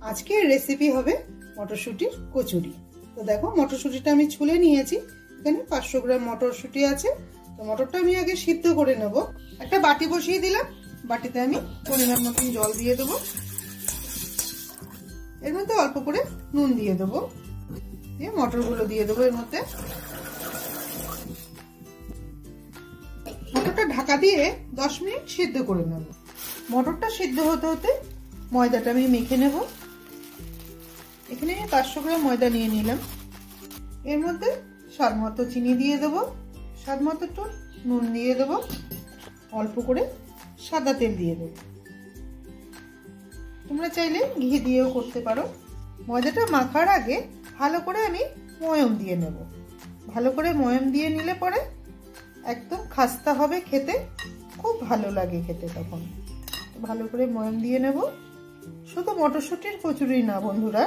আজকের রেসিপি হবে মটরশুঁটির কচুরি। তো দেখো মটরশুঁটিটা আমি ছুলে নিয়েছি। এখানে 500 গ্রাম মটরশুঁটি আছে। তো মটরটা আমি আগে সিদ্ধ করে নেব। একটা বাটি বসিয়ে দিলাম, বাটিতে আমি পরিমাণ মতন জল দিয়ে দেবো। এর মধ্যে অল্প করে নুন দিয়ে দেবো, দিয়ে মটরগুলো দিয়ে দেবো। এর মধ্যে মটরটা ঢাকা দিয়ে 10 মিনিট সিদ্ধ করে নেব। মটরটা সিদ্ধ হতে হতে ময়দাটা আমি মেখে নেব। এখানে 500 গ্রাম ময়দা নিয়ে নিলাম। এর মধ্যে স্বাদ মতো চিনি দিয়ে দেবো, স্বাদ মতো একটু নুন দিয়ে দেবো, অল্প করে সাদা তেল দিয়ে দেবো। তোমরা চাইলে ঘি দিয়েও করতে পারো। ময়দাটা মাখার আগে ভালো করে আমি ময়ম দিয়ে নেব। ভালো করে ময়ম দিয়ে নিলে পরে একদম খাস্তা হবে, খেতে খুব ভালো লাগে খেতে। তখন ভালো করে ময়ম দিয়ে নেব। শুধু মটরশুঁটির কচুরি না বন্ধুরা,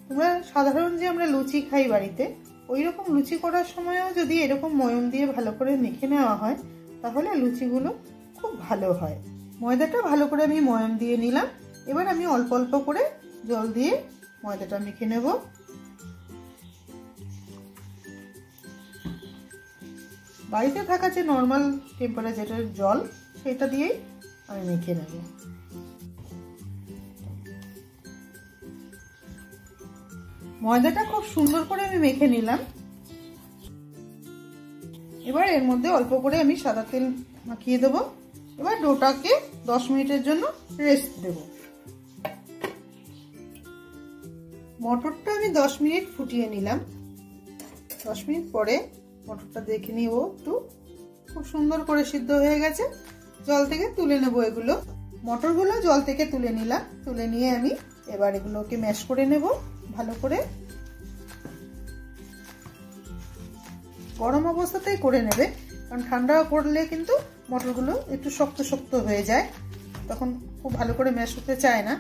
তোমরা সাধারণ যে আমরা লুচি খাই বাড়িতে, ওই রকম লুচি করার সময়ও যদি এরকম ময়ম দিয়ে ভালো করে মেখে নেওয়া হয় তাহলে লুচিগুলো খুব ভালো হয়। ময়দাটা ভালো করে আমি ময়ম দিয়ে নিলাম। এবার আমি অল্প অল্প করে জল দিয়ে ময়দাটা মেখে নেব। বাড়িতে থাকা যে নর্মাল টেম্পারেচারের জল, সেটা দিয়েই আমি মেখে নেব। ময়দাটা খুব সুন্দর করে আমি মেখে নিলাম। এবার এর মধ্যে অল্প করে আমি সাদা তেল মাখিয়ে দেব। এবার ডোটাকে 10 মিনিটের জন্য রেস্ট দেব। মটরটা আমি 10 মিনিট ফুটিয়ে নিলাম। 10 মিনিট পরে মটরটা দেখে নিব, একটু খুব সুন্দর করে সিদ্ধ হয়ে গেছে। জল থেকে তুলে নেব এগুলো। মটরগুলো জল থেকে তুলে নিলাম। তুলে নিয়ে আমি এবার এগুলোকে ম্যাশ করে নেব ভালো করে। গরম অবস্থাতেই করে নেবে, কারণ ঠান্ডা করলে কিন্তু মটরগুলো একটু শক্ত শক্ত হয়ে যায়, তখন খুব ভালো করে ম্যাশ হতে চায় না।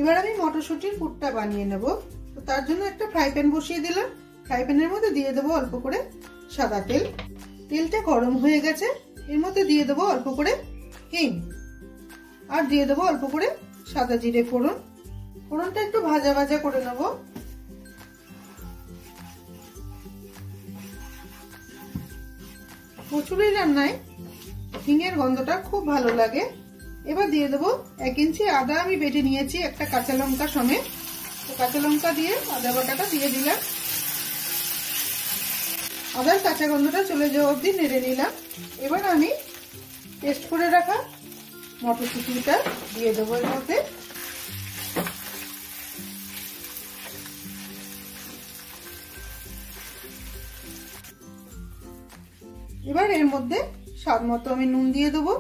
এবার আমি মটরশুঁটির পুরটা বানিয়ে নেব। তো তার জন্য একটা ফ্রাই প্যান বসিয়ে দিলাম। ফ্রাই প্যানের মধ্যে দিয়ে দেবো অল্প করে সাদা তেল। তেলটা গরম হয়ে গেছে। এর মধ্যে দিয়ে দেবো অল্প করে হিং, আর দিয়ে দেবো অল্প করে সাদা জিরে ফোড়ন। ফোড়নটা একটু ভাজা ভাজা করে নেব। কচুরি রান্নায় হিঙের গন্ধটা খুব ভালো লাগে। এবার দিয়ে দেবো 1 ইঞ্চি আদা আমি বেটে নিয়েছি, একটা কাঁচা লঙ্কা সমেত। তো কাঁচা লঙ্কা দিয়ে আদা বাটাটা দিয়ে দিলাম। আদার কাঁচা গন্ধটা চলে যাওয়া অবধি নেড়ে নিলাম। এবার আমি পেস্ট করে রাখা মটরশুঁটিটা দিয়ে দেবো এর মধ্যে। এবার এর মধ্যে স্বাদ মতো আমি নুন দিয়ে দেবো,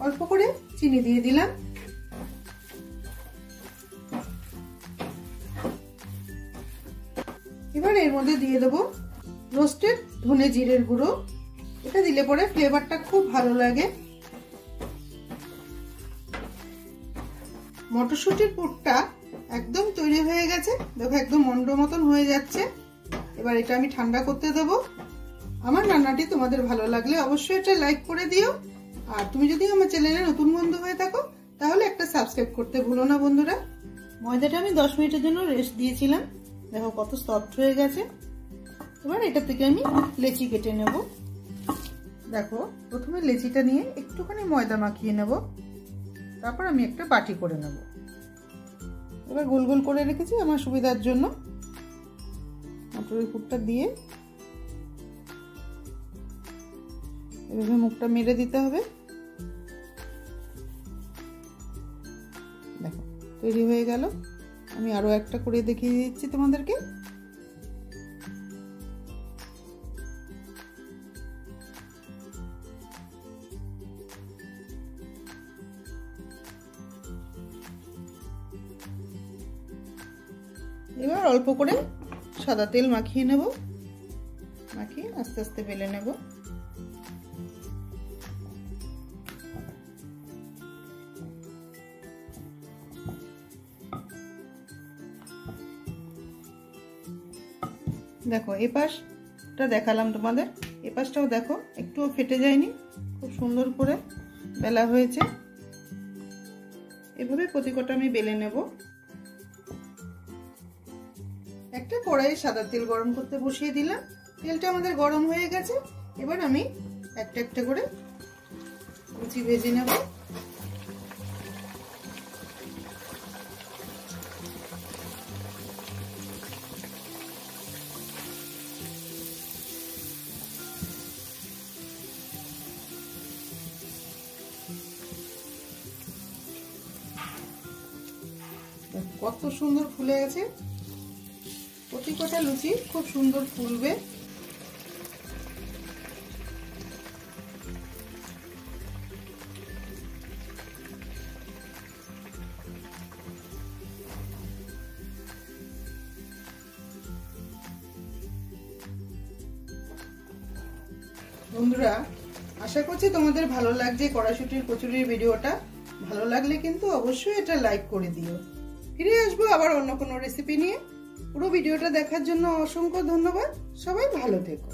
অল্প করে চিনি দিয়ে দিলাম। এবার এর মধ্যে দিয়ে দেবো রোস্টেড ধনে জিরের গুঁড়ো। এটা দিলে পরে ফ্লেভারটা খুব ভালো লাগে। মটরশুঁটির পুরটা একদম তৈরি হয়ে গেছে। দেখো একদম মন্ড মতন হয়ে যাচ্ছে। এবার এটা আমি ঠান্ডা করতে দেবো। আমার রান্নাটি তোমাদের ভালো লাগলে অবশ্যই এটা লাইক করে দিও। আর তুমি যদি আমার চ্যানেলে নতুন বন্ধু হয়ে থাকো তাহলে একটা সাবস্ক্রাইব করতে ভুলো না বন্ধুরা। ময়দাটা আমি 10 মিনিটের জন্য রেস্ট দিয়েছিলাম। দেখো কত সফট হয়ে গেছে। এবার এটা থেকে আমি লেচি কেটে নেব। দেখো প্রথমে লেচিটা নিয়ে একটুখানি ময়দা মাখিয়ে নেব, তারপর আমি একটা বাটি করে নেব। এবার গোল গোল করে রেখেছি আমার সুবিধার জন্য। মটরের পুরটা দিয়ে এভাবে মুখটা মেরে দিতে হবে। দেখো তৈরি হয়ে গেল। আমি আরো একটা করে দেখিয়ে দিচ্ছি তোমাদেরকে। এবার অল্প করে সাদা তেল মাখিয়ে নেব, মাখিয়ে আস্তে আস্তে বেলে নেব। দেখো এই পাশটা দেখালাম তোমাদের, এই পাশটাও দেখো একটুও ফেটে যায়নি, খুব সুন্দর করে বেলা হয়েছে। এভাবে প্রতি কটা আমি বেলে নেব। একটা কড়াইয়ে সাদা তেল গরম করতে বসিয়ে দিলাম। তেলটা আমাদের গরম হয়ে গেছে। এবার আমি একটা একটা করে লুচি ভেজে নেব। কত সুন্দর ফুলে গেছে। প্রতি কটা লুচি খুব সুন্দর ফুলবে। বন্ধুরা, আশা করছি তোমাদের ভালো লাগছে কড়াইশুঁটির কচুরির ভিডিওটা। ভালো লাগলে কিন্তু অবশ্যই এটা লাইক করে দিও। ফিরে আসবো আবার অন্য কোনো রেসিপি নিয়ে। পুরো ভিডিওটা দেখার জন্য অসংখ্য ধন্যবাদ। সবাই ভালো থেকো।